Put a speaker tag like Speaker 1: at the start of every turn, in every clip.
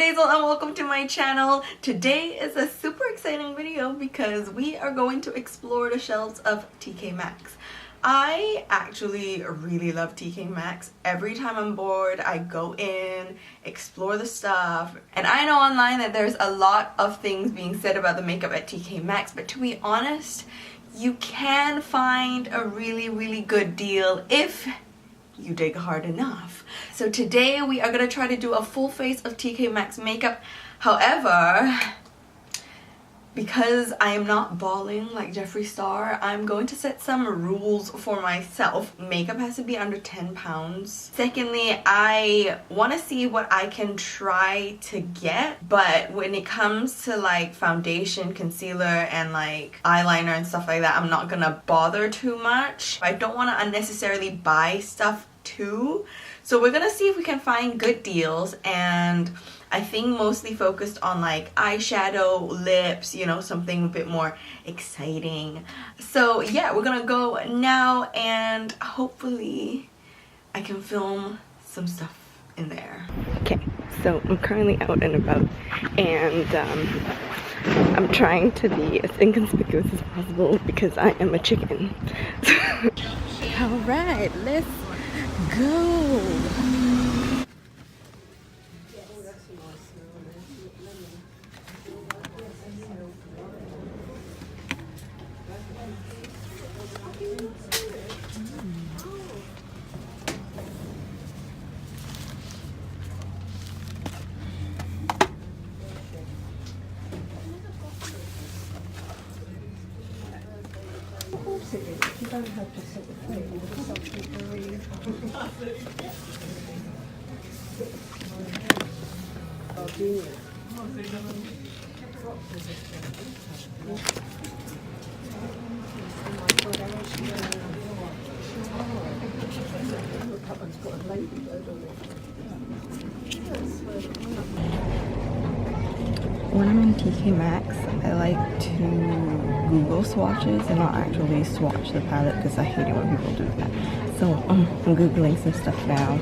Speaker 1: iamdazale and welcome to my channel. Today is a super exciting video because we are going to explore the shelves of TK Maxx. I actually really love TK Maxx. Every time I'm bored, I go in, explore the stuff. And I know online that there's a lot of things being said about the makeup at TK Maxx, but to be honest, you can find a really good deal if you dig hard enough. So today we are gonna try to do a full face of TK Maxx makeup. However, because I am not balling like Jeffree Star, I'm going to set some rules for myself. Makeup has to be under 10 pounds. Secondly, I want to see what I can try to get, but when it comes to like foundation, concealer, and like eyeliner and stuff like that, I'm not gonna bother too much. I don't want to unnecessarily buy stuff too. So we're gonna see if we can find good deals, and I think mostly focused on like eyeshadow, lips, you know, something a bit more exciting. So yeah, we're gonna go now and hopefully I can film some stuff in there. Okay, so I'm currently out and about, and I'm trying to be as inconspicuous as possible because I am a chicken. Alright, let's go. You don't have to set the plate with something very When I'm in TK Maxx, I like to Google swatches and not actually swatch the palette because I hate it when people do that. So I'm Googling some stuff now.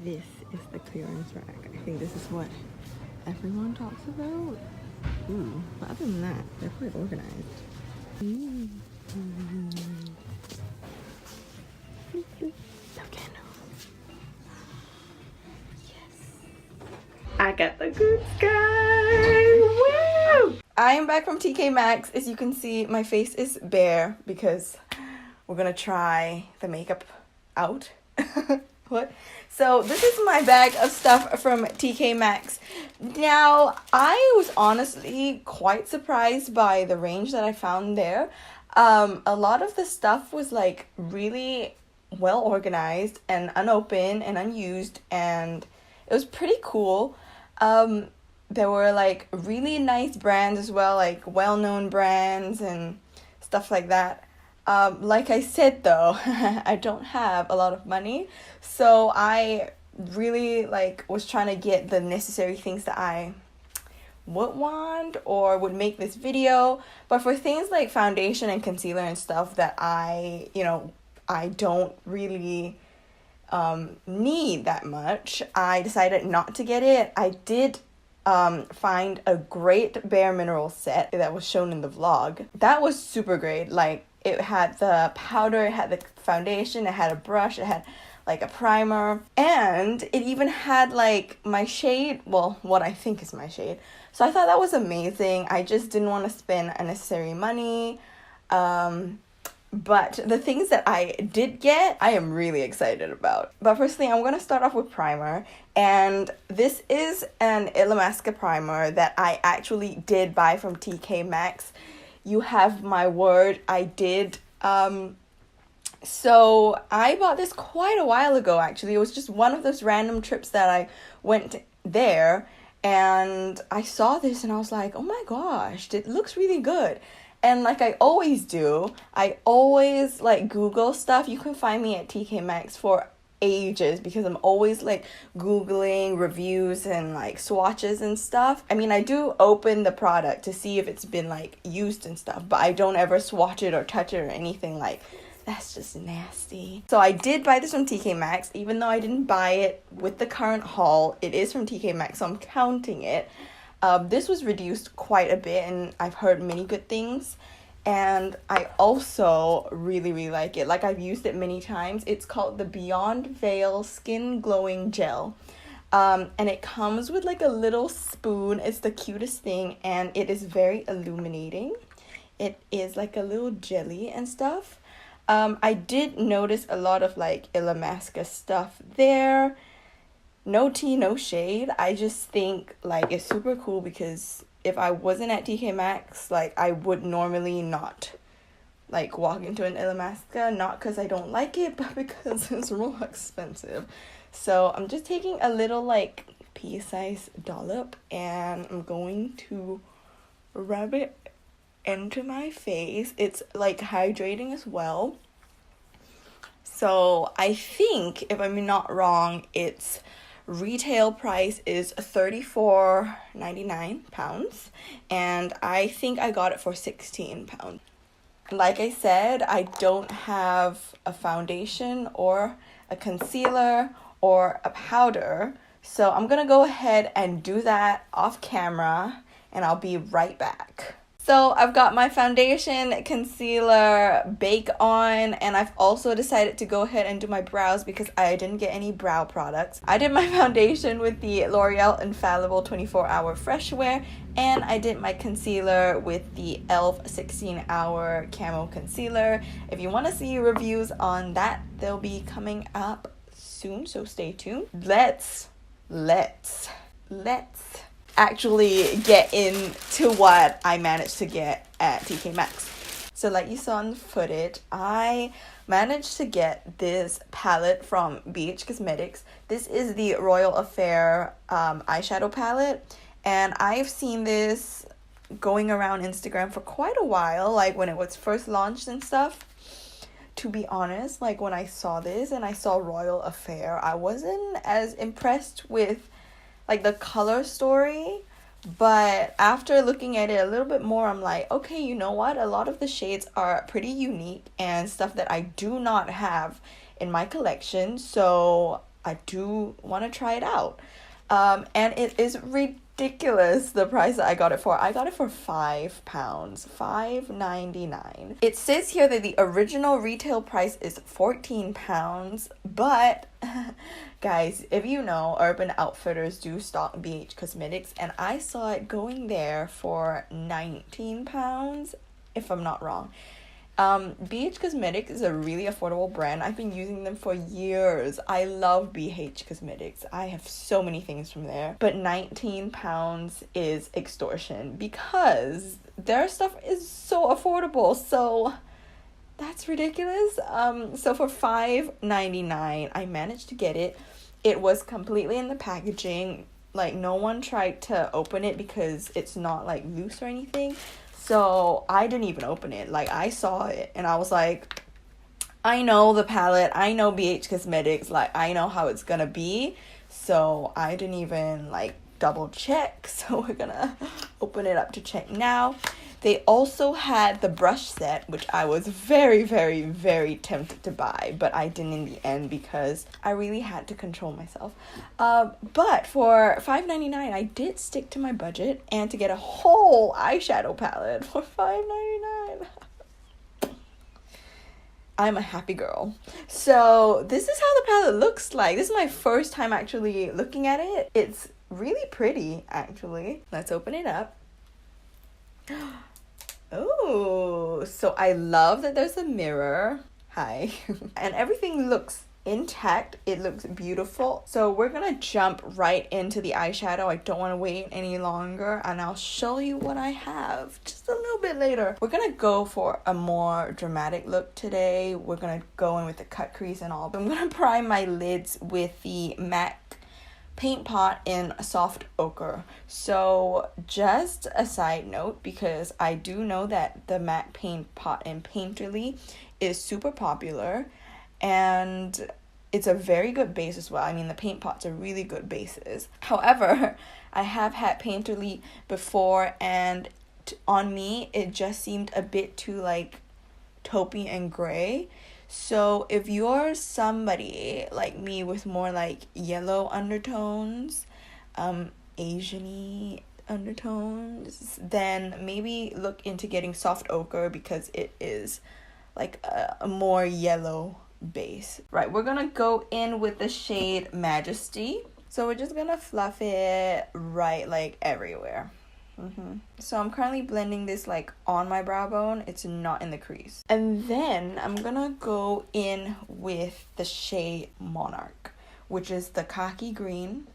Speaker 1: This is the clearance rack. I think this is what everyone talks about. Ooh, but other than that, they're quite organized. No candles. Yes. I got the goods, guys. Woo! I am back from TK Maxx. As you can see, my face is bare because we're gonna try the makeup out. What? So this is my bag of stuff from TK Maxx. Now, I was honestly quite surprised by the range that I found there. A lot of the stuff was like really well organized and unopened and unused, and it was pretty cool. There were like really nice brands as well, like well-known brands and stuff like that. Like I said though, I don't have a lot of money, so I really like was trying to get the necessary things that I would want or would make this video. But for things like foundation and concealer and stuff that I don't really need that much, I decided not to get it. I did find a great Bare Mineral set that was shown in the vlog. That was super great. Like, it had the powder, it had the foundation, it had a brush, it had like a primer, and it even had like my shade, well, what I think is my shade. So I thought that was amazing. I just didn't want to spend unnecessary money. But the things that I did get, I am really excited about. But firstly, I'm going to start off with primer. And this is an Illamasqua primer that I actually did buy from TK Maxx. You have my word, I did. So I bought this quite a while ago, actually. It was just one of those random trips that I went there, and I saw this and I was like, oh my gosh, it looks really good. And like I always do, I always like Google stuff. You can find me at TK Maxx for ages because I'm always like Googling reviews and like swatches and stuff. I mean, I do open the product to see if it's been like used and stuff, but I don't ever swatch it or touch it or anything. Like, that's just nasty. So I did buy this from TK Maxx, even though I didn't buy it with the current haul. It is from TK Maxx, so I'm counting it. This was reduced quite a bit, and I've heard many good things. And I also really like it. Like, I've used it many times. It's called the Beyond Veil Skin Glowing Gel. And it comes with like a little spoon. It's the cutest thing, and it is very illuminating. It is like a little jelly and stuff. I did notice a lot of like Illamasqua stuff there. No tea, no shade. I just think like it's super cool because if I wasn't at TK Maxx, like, I would normally not like walk into an Illamasqua, not because I don't like it, but because it's real expensive. So I'm just taking a little like pea-sized dollop, and I'm going to rub it into my face. It's like hydrating as well. So I think, if I'm not wrong, its retail price is £34.99, and I think I got it for £16. Like I said, I don't have a foundation or a concealer or a powder, so I'm gonna go ahead and do that off camera, and I'll be right back. So I've got my foundation, concealer, bake on, and I've also decided to go ahead and do my brows because I didn't get any brow products. I did my foundation with the L'Oreal Infallible 24-Hour Fresh Wear, and I did my concealer with the e.l.f. 16-Hour Camo Concealer. If you want to see reviews on that, they'll be coming up soon, so stay tuned. Let's actually get into what I managed to get at TK Maxx. So like you saw in the footage, I managed to get this palette from BH Cosmetics. This is the Royal Affair eyeshadow palette, and I've seen this going around Instagram for quite a while, like when it was first launched and stuff. To be honest, like when I saw this and I saw Royal Affair, I wasn't as impressed with like the color story, but after looking at it a little bit more, I'm like, okay, you know what, a lot of the shades are pretty unique and stuff that I do not have in my collection, so I do want to try it out. And it is ridiculous the price that I got it for. I got it for £5, $5.99. It says here that the original retail price is £14, but guys, if you know, Urban Outfitters do stock BH Cosmetics, and I saw it going there for £19, if I'm not wrong. BH Cosmetics is a really affordable brand. I've been using them for years. I love BH Cosmetics. I have so many things from there. But £19 is extortion because their stuff is so affordable. So that's ridiculous. So for $5.99, I managed to get it. It was completely in the packaging. Like, no one tried to open it because it's not like loose or anything. So I didn't even open it. Like, I saw it and I was like, I know the palette, I know BH Cosmetics, like, I know how it's gonna be. So I didn't even like double check. So we're gonna open it up to check now. They also had the brush set, which I was very tempted to buy, but I didn't in the end because I really had to control myself. But for $5.99, I did stick to my budget, and to get a whole eyeshadow palette for $5.99. I'm a happy girl. So this is how the palette looks like. This is my first time actually looking at it. It's really pretty, actually. Let's open it up. Oh, so I love that there's a mirror. Hi. And everything looks intact. It looks beautiful. So we're gonna jump right into the eyeshadow. I don't want to wait any longer, and I'll show you what I have just a little bit later. We're gonna go for a more dramatic look today. We're gonna go in with the cut crease and all. I'm gonna prime my lids with the MAC paint pot in soft ochre. So just a side note, because I do know that the MAC paint pot in Painterly is super popular, and it's a very good base as well. I mean, the paint pots are really good bases. However, I have had Painterly before, and on me, it just seemed a bit too, like, taupey and gray. So if you're somebody like me with more, like, yellow undertones, Asian-y undertones, then maybe look into getting soft ochre, because it is, like, a more yellow base. Right, we're gonna go in with the shade Majesty. So we're just gonna fluff it right, like, everywhere. So I'm currently blending this, like, on my brow bone. It's not in the crease. And then I'm gonna go in with the shade Monarch, which is the khaki green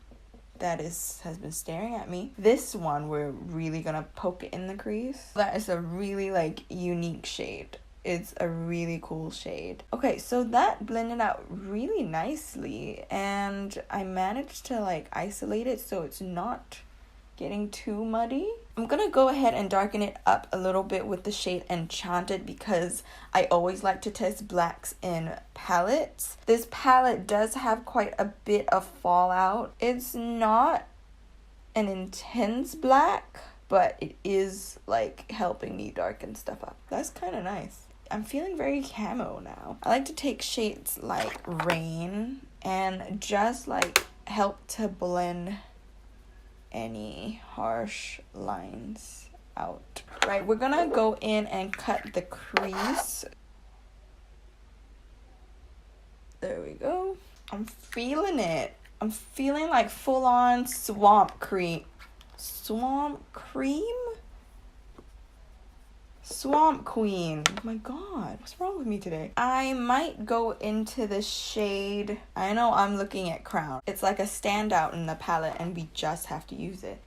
Speaker 1: that has been staring at me. This one, we're really gonna poke it in the crease. That is a really, like, unique shade. It's a really cool shade. Okay, so that blended out really nicely, and I managed to, like, isolate it so it's not getting too muddy. I'm gonna go ahead and darken it up a little bit with the shade Enchanted, because I always like to test blacks in palettes. This palette does have quite a bit of fallout. It's not an intense black, but it is, like, helping me darken stuff up. That's kind of nice. I'm feeling very camo now. I like to take shades like Rain and just, like, help to blend any harsh lines out. Right, we're gonna go in and cut the crease. There we go. I'm feeling it. I'm feeling like full-on swamp cream. Swamp cream? Swamp Queen. Oh my god, what's wrong with me today? I might go into the shade, I know I'm looking at Crown. It's like a standout in the palette, and we just have to use it.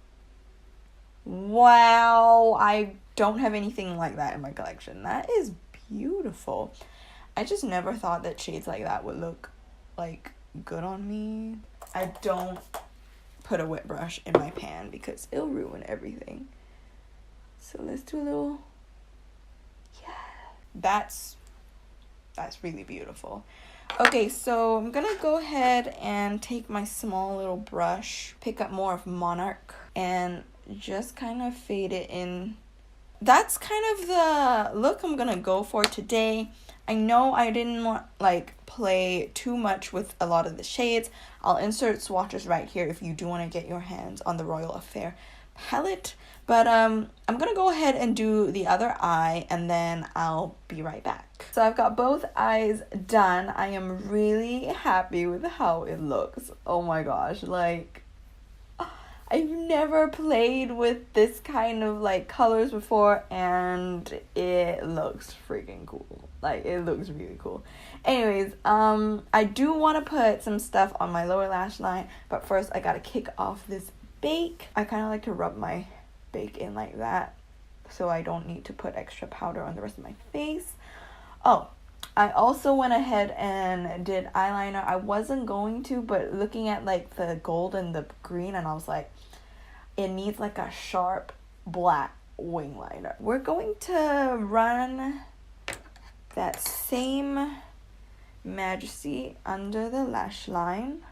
Speaker 1: Wow, I don't have anything like that in my collection. That is beautiful. I just never thought that shades like that would look, like, good on me. I don't put a wet brush in my pan because it'll ruin everything. So let's do a little... That's really beautiful. Okay, so I'm gonna go ahead and take my small little brush, pick up more of Monarch, and just kind of fade it in. That's kind of the look I'm gonna go for today. I know I didn't want, like, play too much with a lot of the shades. I'll insert swatches right here if you do want to get your hands on the Royal Affair palette. But I'm gonna go ahead and do the other eye, and then I'll be right back. So I've got both eyes done. I am really happy with how it looks. Oh my gosh, like, I've never played with this kind of, like, colors before, and it looks freaking cool. Like, it looks really cool. Anyways, I do want to put some stuff on my lower lash line, but first I gotta kick off this bake. I kind of like to rub my bake in like that, so I don't need to put extra powder on the rest of my face. Oh, I also went ahead and did eyeliner. I wasn't going to, but looking at, like, the gold and the green, and I was like, it needs, like, a sharp black wing liner. We're going to run that same Majesty under the lash line,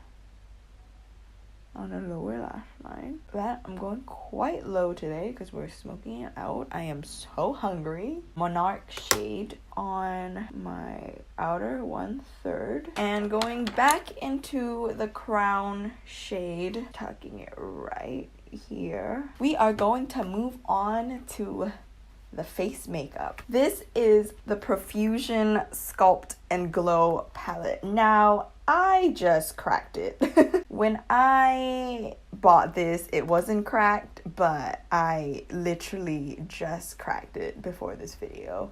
Speaker 1: on the lower lash line. That I'm going quite low today because we're smoking it out. I am so hungry. Monarch shade on my outer 1/3, and going back into the Crown shade, tucking it right here. We are going to move on to the face makeup. This is the Profusion Sculpt and Glow palette. Now, I just cracked it. When I bought this, it wasn't cracked, but I literally just cracked it before this video.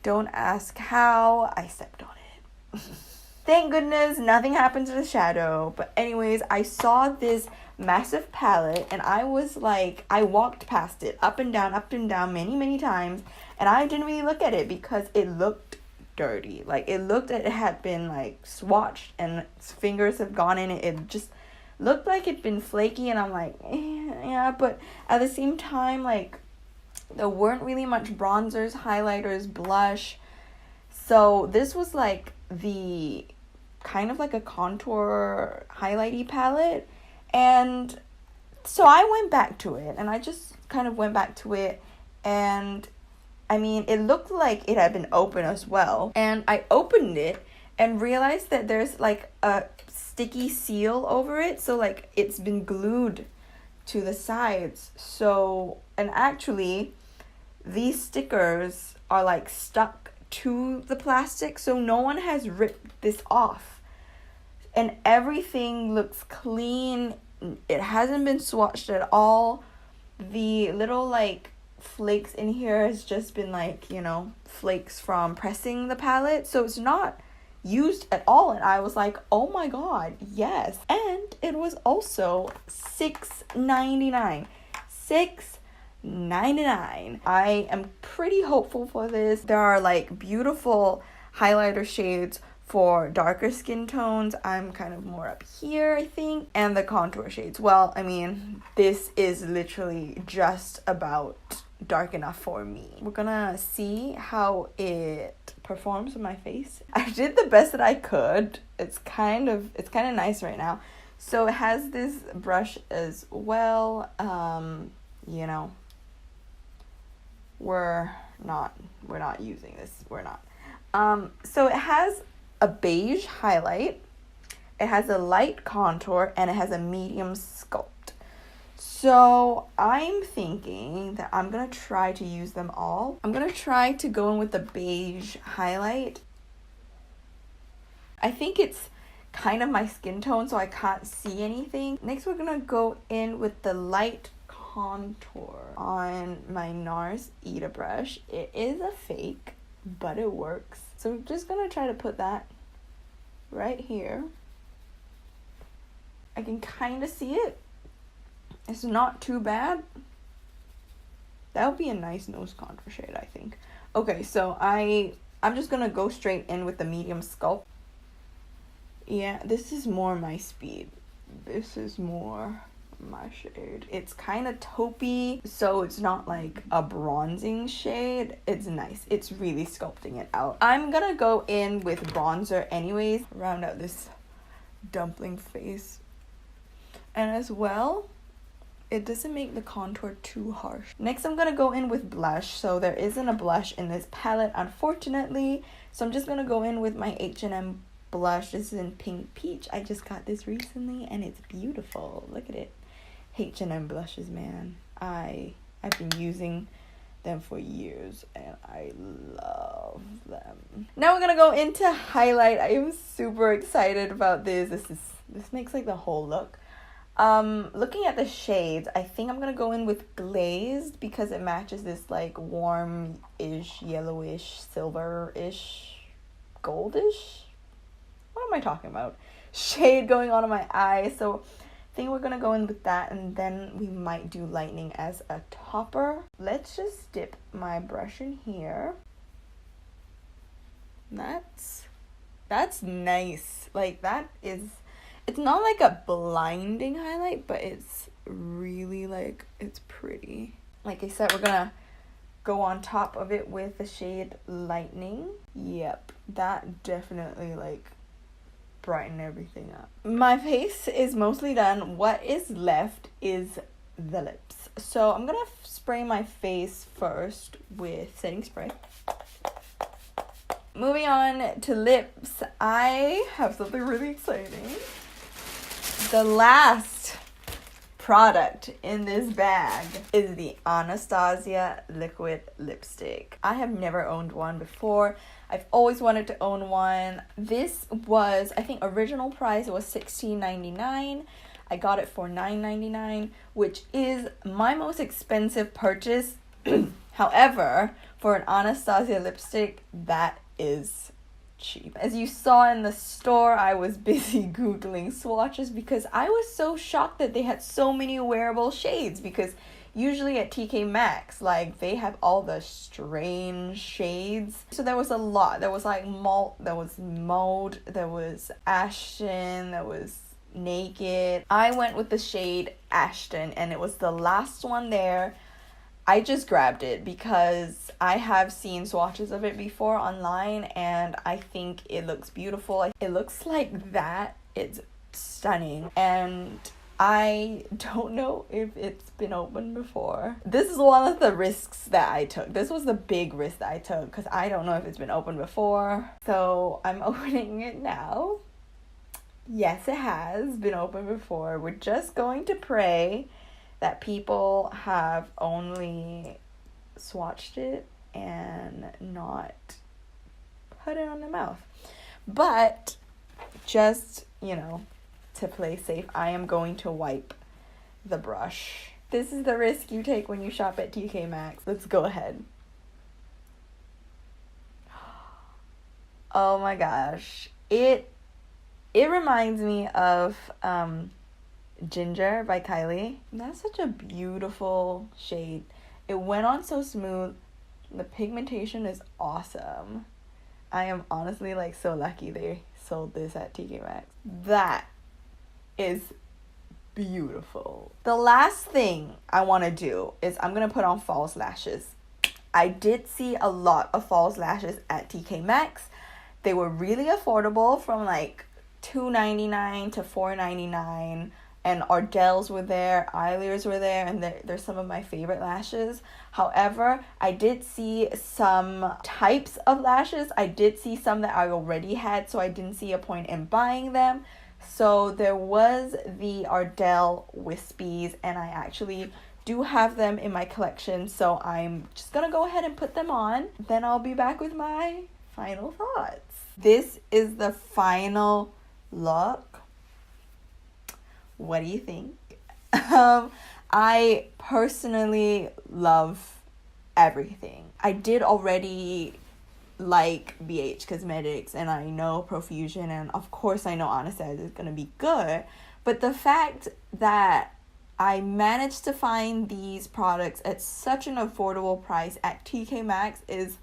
Speaker 1: Don't ask how, I stepped on it. Thank goodness nothing happened to the shadow. But anyways, I saw this massive palette, and I was like, I walked past it up and down many times, and I didn't really look at it because it looked dirty. Like, it looked like it had been, like, swatched and its fingers have gone in it. It just looked like it'd been flaky, and I'm like, yeah, but at the same time, like, there weren't really much bronzers, highlighters, blush. So this was like the kind of like a contour highlighty palette. And so I went back to it, and I just kind of went back to it, and I mean, it looked like it had been open as well. And I opened it and realized that there's like a sticky seal over it. So like it's been glued to the sides. So, and actually these stickers are like stuck to the plastic. So no one has ripped this off. And everything looks clean. It hasn't been swatched at all. The little like flakes in here has just been like, you know, flakes from pressing the palette. So it's not used at all. And I was like, oh my god, yes. And it was also $6.99. $6.99. I am pretty hopeful for this. There are like beautiful highlighter shades for darker skin tones. I'm kind of more up here, I think. And the contour shades. Well, I mean, this is literally just about dark enough for me. We're gonna see how it performs on my face. I did the best that I could. It's kind of nice right now. So it has this brush as well. You know, we're not using this. We're not. So it has a beige highlight, it has a light contour, and it has a medium sculpt. So I'm thinking that I'm gonna try to use them all. I'm gonna try to go in with the beige highlight. I think it's kind of my skin tone, so I can't see anything. Next, we're gonna go in with the light contour on my NARS Ita brush. It is a fake, but it works. So I'm just gonna try to put that right here. I can kind of see it. It's not too bad. That would be a nice nose contour shade, I think. Okay, so I'm just gonna go straight in with the medium sculpt. Yeah, this is more my speed. This is more my shade. It's kind of taupey, so it's not like a bronzing shade. It's nice. It's really sculpting it out. I'm gonna go in with bronzer anyways, round out this dumpling face. And as well, it doesn't make the contour too harsh. Next, I'm gonna go in with blush. So there isn't a blush in this palette, unfortunately. So I'm just gonna go in with my H&M blush. This is in Pink Peach. I just got this recently and it's beautiful. Look at it. H&M blushes, man. I've been using them for years and I love them. Now we're gonna go into highlight. I am super excited about this. This makes like the whole look. Looking at the shades, I think I'm gonna go in with glazed because it matches this like warm-ish, yellowish, silver-ish, goldish. What am I talking about? Shade going on in my eye. So I think we're gonna go in with that, and then we might do lightning as a topper. Let's just dip my brush in here. That's nice. Like that is, it's not like a blinding highlight, but it's really like, it's pretty. Like I said, we're gonna go on top of it with the shade lightning. Yep, that definitely like brighten everything up. My face is mostly done. What is left is the lips. So I'm gonna spray my face first with setting spray. Moving on to lips, I have something really exciting. The last product in this bag is the Anastasia liquid lipstick. I have never owned one before. I've always wanted to own one. This was, I think original price was $16.99. I got it for $9.99, which is my most expensive purchase. However, for an Anastasia lipstick, that is cheap. As you saw in the store, I was busy Googling swatches because I was so shocked that they had so many wearable shades, because usually at TK Maxx, like, they have all the strange shades. So there was a lot. There was like malt, there was mauve, there was Ashton, there was naked. I went with the shade Ashton and it was the last one there. I just grabbed it because I have seen swatches of it before online and I think it looks beautiful. It looks like that. It's stunning. And I don't know if it's been opened before. This is one of the risks that I took. This was the big risk that I took because I don't know if it's been opened before. So I'm opening it now. Yes, it has been opened before. We're just going to pray that people have only swatched it and not put it on their mouth. But just, you know, to play safe, I am going to wipe the brush. This is the risk you take when you shop at TK Maxx. Let's go ahead. Oh my gosh. It reminds me of Ginger by Kylie. That's such a beautiful shade. It went on so smooth. The pigmentation is awesome. I am honestly like so lucky they sold this at TK Maxx. That is beautiful. The last thing I want to do is I'm going to put on false lashes. I did see a lot of false lashes at TK Maxx. They were really affordable, from like $2.99 to $4.99. And Ardell's were there, Eylers were there, and they're some of my favorite lashes. However, I did see some types of lashes. I did see some that I already had, so I didn't see a point in buying them. So there was the Ardell Wispies, and I actually do have them in my collection. So I'm just going to go ahead and put them on. Then I'll be back with my final thoughts. This is the final look. What do you think? I personally love everything. I did already like BH Cosmetics, and I know Profusion, and of course I know Anastasia is gonna be good. But the fact that I managed to find these products at such an affordable price at TK Maxx is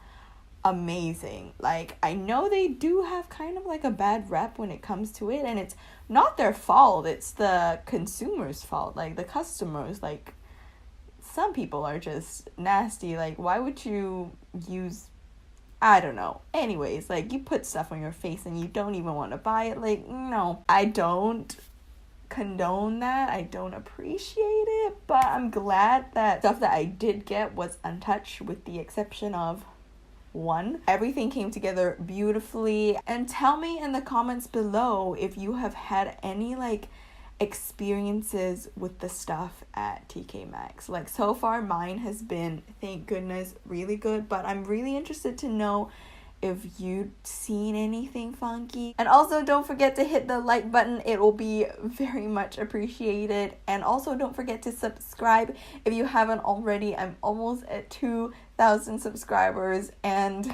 Speaker 1: amazing. Like, I know they do have kind of like a bad rep when it comes to it, and it's not their fault, it's the consumer's fault, like the customers. Like, some people are just nasty. Like, why would you use, I don't know. Anyways, like, you put stuff on your face and you don't even want to buy it. Like, no, I don't condone that. I don't appreciate it, but I'm glad that stuff that I did get was untouched, with the exception of one. Everything came together beautifully. And tell me in the comments below if you have had any like experiences with the stuff at TK Maxx. Like, so far mine has been, thank goodness, really good, but I'm really interested to know if you've seen anything funky. And also, don't forget to hit the like button. It will be very much appreciated. And also, don't forget to subscribe if you haven't already. I'm almost at 2,000 subscribers, and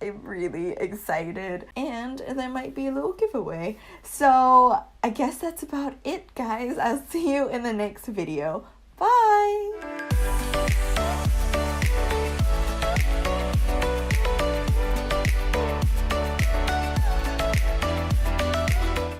Speaker 1: I'm really excited, and there might be a little giveaway. So I guess that's about it, guys. I'll see you in the next video.